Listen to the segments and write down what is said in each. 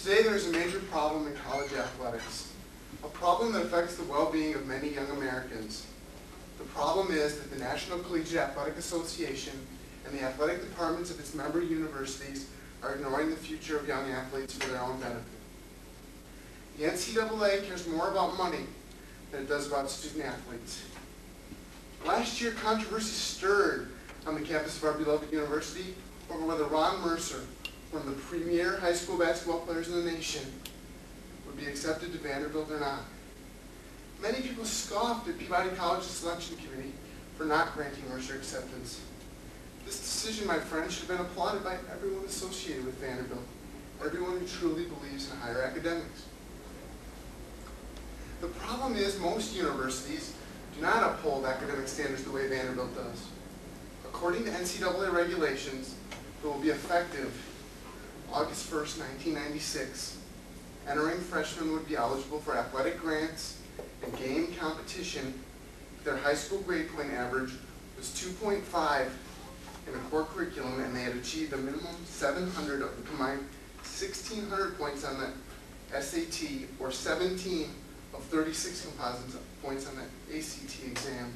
Today there is a major problem in college athletics, a problem that affects the well-being of many young Americans. The problem is that the National Collegiate Athletic Association and the athletic departments of its member universities are ignoring the future of young athletes for their own benefit. The NCAA cares more about money than it does about student athletes. Last year, controversy stirred on the campus of our beloved university over whether Ron Mercer, one of the premier high school basketball players in the nation, would be accepted to Vanderbilt or not. Many people scoffed at Peabody College's selection committee for not granting Mercer acceptance. This decision, my friends, should have been applauded by everyone associated with Vanderbilt, everyone who truly believes in higher academics. The problem is most universities do not uphold academic standards the way Vanderbilt does. According to NCAA regulations that will be effective August 1st, 1996, entering freshmen would be eligible for athletic grants and game competition if their high school grade point average was 2.5 in a core curriculum and they had achieved a minimum 700 of the combined 1,600 points on the SAT or 17 of 36 composite points on the ACT exam.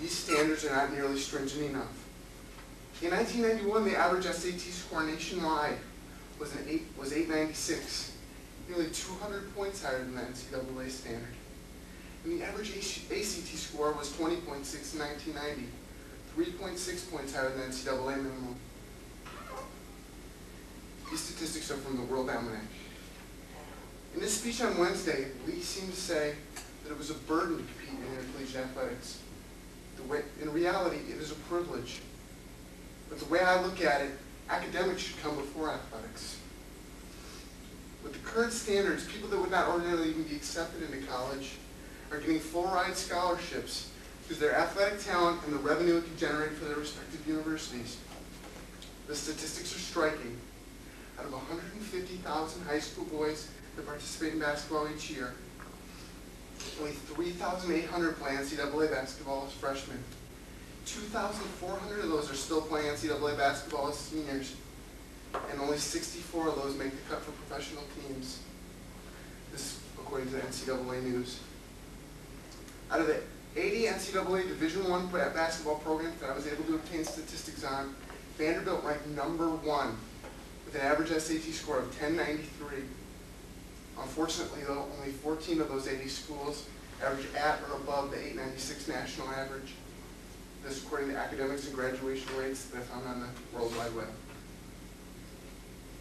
These standards are not nearly stringent enough. In 1991, the average SAT score nationwide was 896, nearly 200 points higher than the NCAA standard. And the average ACT score was 20.6 in 1990, 3.6 points higher than the NCAA minimum. These statistics are from the World Almanac. In his speech on Wednesday, Lee seemed to say that it was a burden to compete in intercollegiate athletics. In reality, it is a privilege. But the way I look at it, academics should come before athletics. With the current standards, people that would not ordinarily even be accepted into college are getting full-ride scholarships because their athletic talent and the revenue it can generate for their respective universities. The statistics are striking. Out of 150,000 high school boys that participate in basketball each year, only 3,800 play NCAA basketball as freshmen. 2,400 of those are still playing NCAA basketball as seniors, and only 64 of those make the cut for professional teams. This is according to the NCAA News. Out of the 80 NCAA Division I basketball programs that I was able to obtain statistics on, Vanderbilt ranked #1 with an average SAT score of 1093. Unfortunately, though, only 14 of those 80 schools average at or above the 896 national average. This according to academics and graduation rates that I found on the World Wide Web.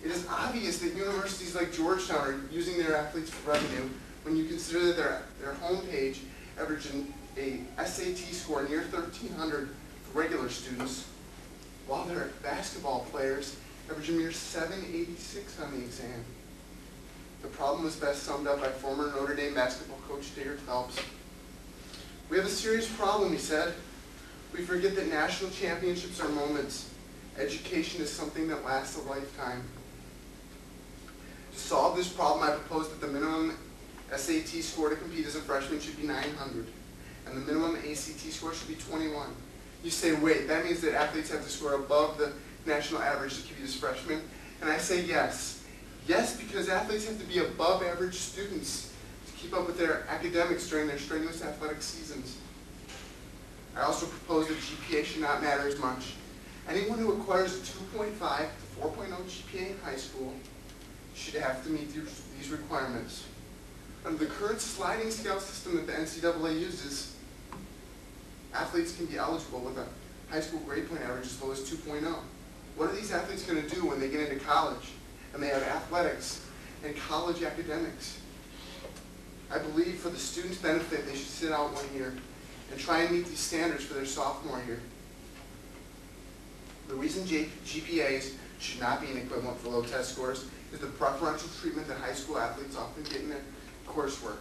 It is obvious that universities like Georgetown are using their athletes for revenue when you consider that their homepage averaging a SAT score near 1,300 for regular students, while their basketball players average a mere 786 on the exam. The problem was best summed up by former Notre Dame basketball coach Hertel. We have a serious problem, he said. We forget that national championships are moments. Education is something that lasts a lifetime. To solve this problem, I propose that the minimum SAT score to compete as a freshman should be 900, and the minimum ACT score should be 21. You say, wait, that means that athletes have to score above the national average to compete as freshmen? And I say yes. Yes, because athletes have to be above average students to keep up with their academics during their strenuous athletic seasons. I also propose that GPA should not matter as much. Anyone who acquires a 2.5 to 4.0 GPA in high school should have to meet these requirements. Under the current sliding scale system that the NCAA uses, athletes can be eligible with a high school grade point average as low as 2.0. What are these athletes going to do when they get into college and they have athletics and college academics? I believe for the students' benefit, they should sit out 1 year and try and meet these standards for their sophomore year. The reason GPAs should not be an equivalent for low test scores is the preferential treatment that high school athletes often get in their coursework.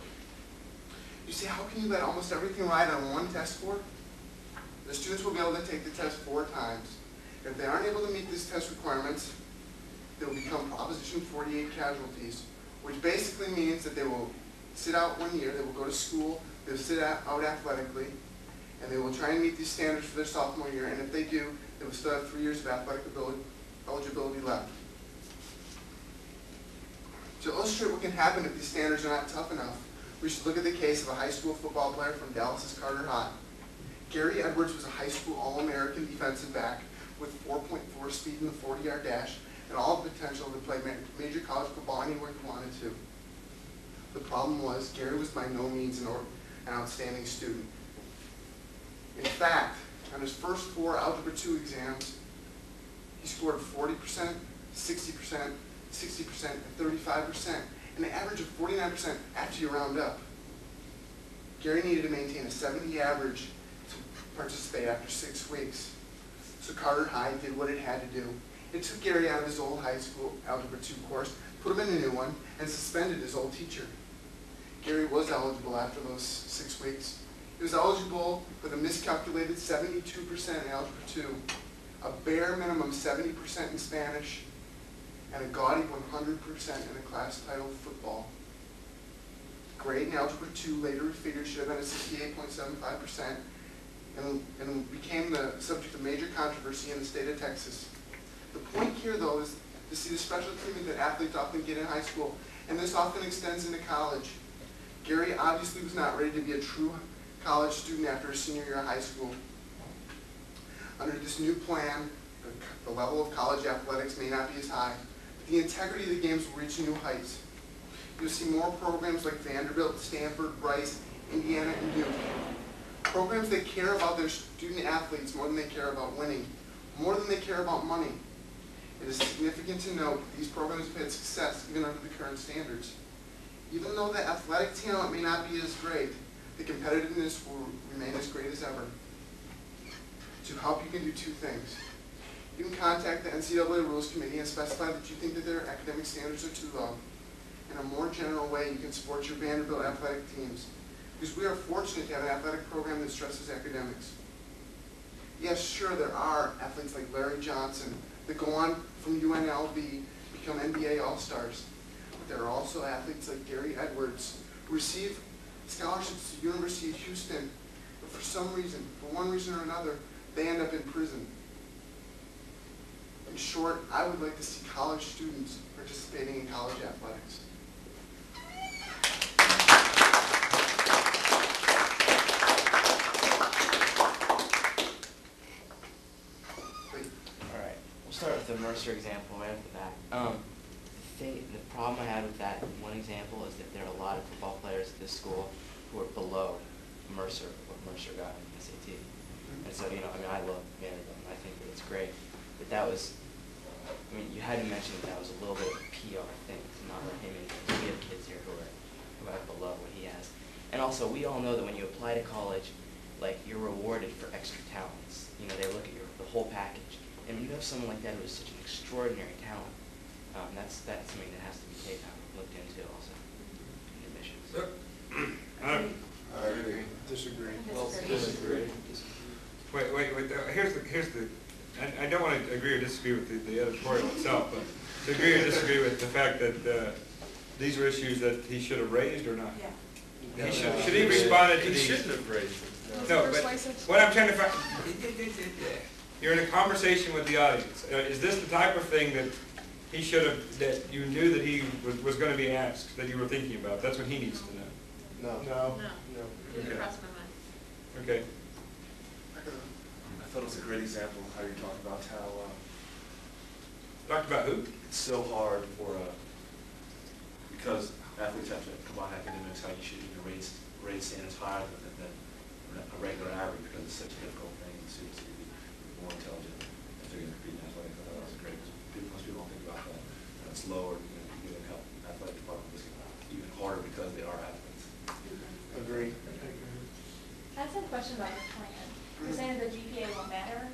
You say, how can you let almost everything ride on one test score? The students will be able to take the test 4 times. If they aren't able to meet these test requirements, they will become Proposition 48 casualties, which basically means that they will sit out 1 year, they will go to school, they will sit out athletically, and they will try and meet these standards for their sophomore year, and if they do, they will still have 3 years of athletic eligibility left. To illustrate what can happen if these standards are not tough enough, we should look at the case of a high school football player from Dallas's Carter High. Gary Edwards was a high school All-American defensive back with 4.4 speed in the 40-yard dash and all the potential to play major college football anywhere he wanted to. The problem was Gary was by no means an outstanding student. In fact, on his first 4 Algebra 2 exams, he scored 40%, 60%, 60%, and 35%, and an average of 49% after you round up. Gary needed to maintain a 70 average to participate after 6 weeks. So Carter High did what it had to do. It took Gary out of his old high school Algebra 2 course, put him in a new one, and suspended his old teacher. Gary was eligible after those 6 weeks. He was eligible with a miscalculated 72% in Algebra 2, a bare minimum 70% in Spanish, and a gaudy 100% in a class titled football. Grade in Algebra 2 later figured should have been a 68.75%, and became the subject of major controversy in the state of Texas. The point here, though, is to see the special treatment that athletes often get in high school, and this often extends into college. Gary obviously was not ready to be a true college student after his senior year of high school. Under this new plan, the level of college athletics may not be as high, but the integrity of the games will reach new heights. You'll see more programs like Vanderbilt, Stanford, Rice, Indiana, and Duke. Programs that care about their student athletes more than they care about winning, more than they care about money. It is significant to note that these programs have had success even under the current standards. Even though the athletic talent may not be as great, the competitiveness will remain as great as ever. To help, you can do 2 things. You can contact the NCAA Rules Committee and specify that you think that their academic standards are too low. In a more general way, you can support your Vanderbilt athletic teams, because we are fortunate to have an athletic program that stresses academics. Yes, sure, there are athletes like Larry Johnson that go on from UNLV, become NBA All-Stars. But there are also athletes like Gary Edwards who receive scholarships to the University of Houston, but for some reason, for one reason or another, they end up in prison. In short, I would like to see college students participating in college athletics. Start with the Mercer example right off the bat. The problem I had with that one example is that there are a lot of football players at this school who are below Mercer, what Mercer got in the SAT. And so, I love Vanderbilt, and I think that it's great. But that was, you had to mention that was a little bit of a PR thing. It's not like, hey, we have kids here who are below what he has. And also, we all know that when you apply to college, you're rewarded for extra talents. They look at the whole package. And when you have someone like that who is such an extraordinary talent, that's something that has to be looked into also in admissions. I agree. Disagree. Disagree. Wait. Here's the. I don't want to agree or disagree with the editorial itself, but to agree or disagree with the fact that these are issues that he should have raised or not. Yeah. He should he responded to these? He shouldn't have raised it. No, but what I'm trying to find. You're in a conversation with the audience. Is this the type of thing that he should have, that you knew that he was going to be asked, that you were thinking about? That's what he needs to know. No. Didn't cross my mind. Okay. I thought it was a great example of how you're talking about how Talked about who? it's so hard for because athletes have to combine academics, how you should rate standards higher than a regular average because it's such a difficult thing. Students need to be more intelligent if they're going to compete in athletics. I thought that was great because most people don't think about that. That's lower, you can help athletic departments even harder because they are athletes. Agree. I just have a question about the plan. You're saying the GPA won't matter?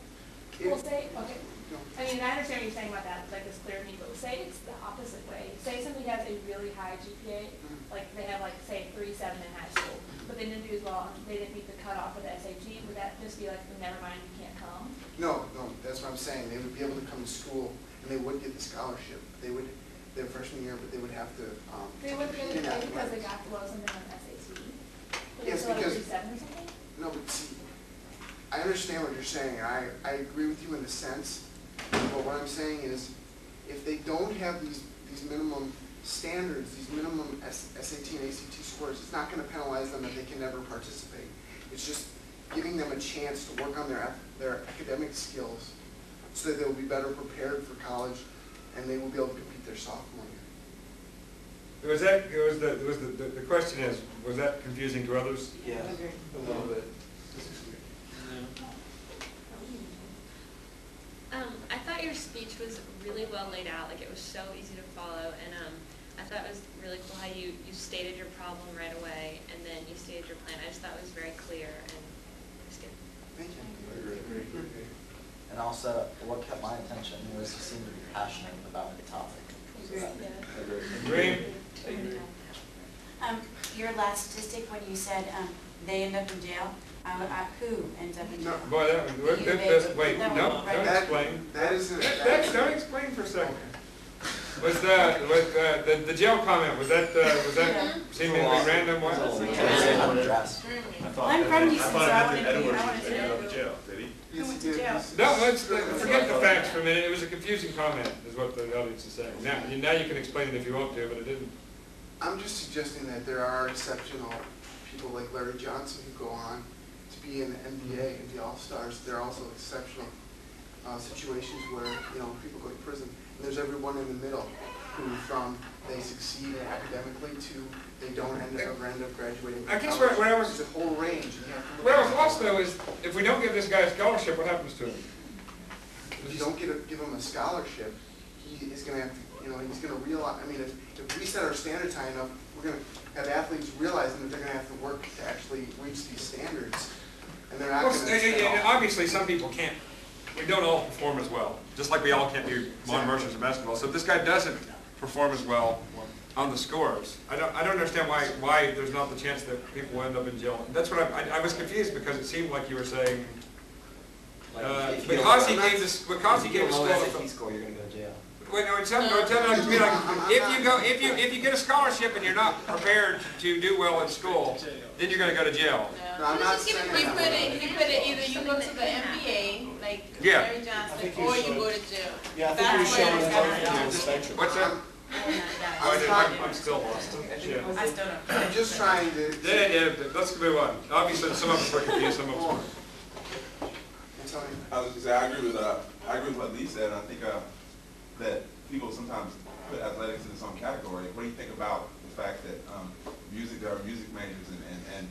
Well, say, okay. I understand what you're saying about that, this clear need, but say it's the opposite way. Say somebody has a really high GPA, they have say 3.7 in high school, but they didn't do as well, and they didn't meet the cutoff for the SAT. Would that just be never mind, you can't come? No, that's what I'm saying. They would be able to come to school, and they would get the scholarship. They would, their freshman year, but they would have to. They wouldn't get it because they got below something on SAT? Yes, because. 3.7 or because. something? No, but see, I understand what you're saying. I agree with you in a sense, but what I'm saying is, if they don't have these minimum standards, these minimum SAT and ACT scores, it's not going to penalize them that they can never participate. It's just giving them a chance to work on their academic skills so that they'll be better prepared for college and they will be able to compete their sophomore year. The question is, was that confusing to others? Yeah. A little bit. I thought your speech was really well laid out, like it was so easy to follow, and I thought it was really cool how you stated your problem right away, and then you stated your plan. I just thought it was very clear, and it was good. Thank you. I agree. And also, what kept my attention was you seemed to be passionate about the topic. Green? Your last statistic when you said they end up in jail, who ends up in jail? Boy, wait, no, don't explain. That isn't. Don't explain for a second. Was the jail comment, was that seemingly random one? I'm from DC, so I wanted to Edward to jail, did he? Yes, went he to did. jail. No, let's forget the facts for a minute. It was a confusing comment, is what the audience is saying. Now you can explain it if you want to, but it didn't. I'm just suggesting that there are exceptional people like Larry Johnson who go on to be in the NBA and the All-Stars. There are also exceptional situations where people go to prison. And there's everyone in the middle who, from they succeed academically to they don't ever end up graduating. I guess college. what I was- It's a whole range. And you have to look What I was at lost though is, if we don't give this guy a scholarship, what happens to him? If you don't give him a scholarship, he is going to have to. He's going to realize. I mean, if we set our standards high enough, we're going to have athletes realizing that they're going to have to work to actually reach these standards, and they're not Well, going to. obviously, some people can't. We don't all perform as well. Just like we all can't be Von Mercers in basketball. So if this guy doesn't perform as well on the scores, I don't understand why there's not the chance that people will end up in jail. That's what I was confused because it seemed like you were saying because he gave this SAT score, you're going to go to jail. Wait, no, it sounded to me like if you get a scholarship and you're not prepared to do well in school, then you're going to go to jail. No, I'm not saying You that. put it either you go to the NBA, like Yeah. Larry Johnson, or you go to jail. Yeah, I think That's you're where showing it's it gonna on be. the spectrum. What's that? I'm still lost. Yeah. I still don't. I'm just trying to. Yeah, let's move on. Obviously, some of us were confused, some of us weren't. Tony. I was just say I agree with what Lee said. And I think that people sometimes put athletics in its own category. What do you think about the fact that there are music majors and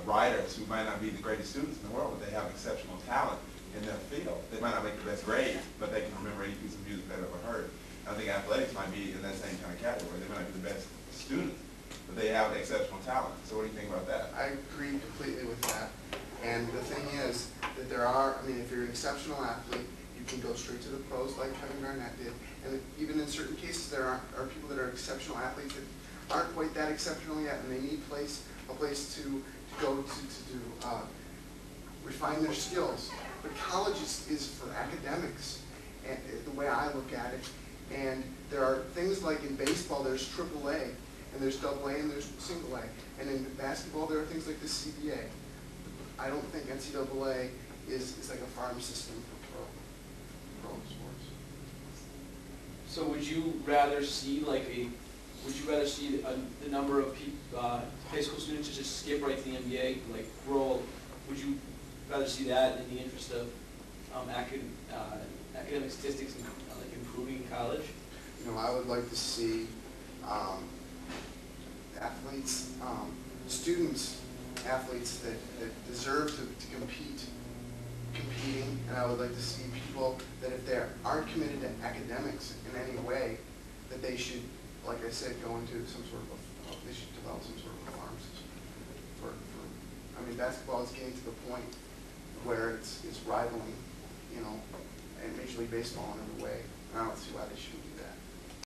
writers who might not be the greatest students in the world, but they have exceptional talent in their field. They might not make the best grade, but they can remember any piece of music they've ever heard. I think athletics might be in that same kind of category. They might not be the best student, but they have exceptional talent. So what do you think about that? I agree completely with that. And the thing is that there are, if you're an exceptional athlete, you can go straight to the pros like Kevin Garnett did. And even in certain cases, there are people that are exceptional athletes that aren't quite that exceptional yet, and they need a place to go to refine their skills. But college is for academics, and the way I look at it. And there are things like in baseball, there's AAA, and there's AA, and there's single A. And in basketball, there are things like the CBA. I don't think NCAA is like a farm system for pro sports. So would you rather see the number of high school students to just skip right to the NBA, like grow? Would you rather see that in the interest of academic statistics and like improving in college? I would like to see athletes, athletes that deserve to compete, competing, and I would like to see people that if they aren't committed to academics in any way, that they should, like I said, go into some sort of, they should develop some sort of a farm system. Basketball is getting to the point where it's rivaling, and Major League Baseball in every way, and I don't see why they shouldn't do that.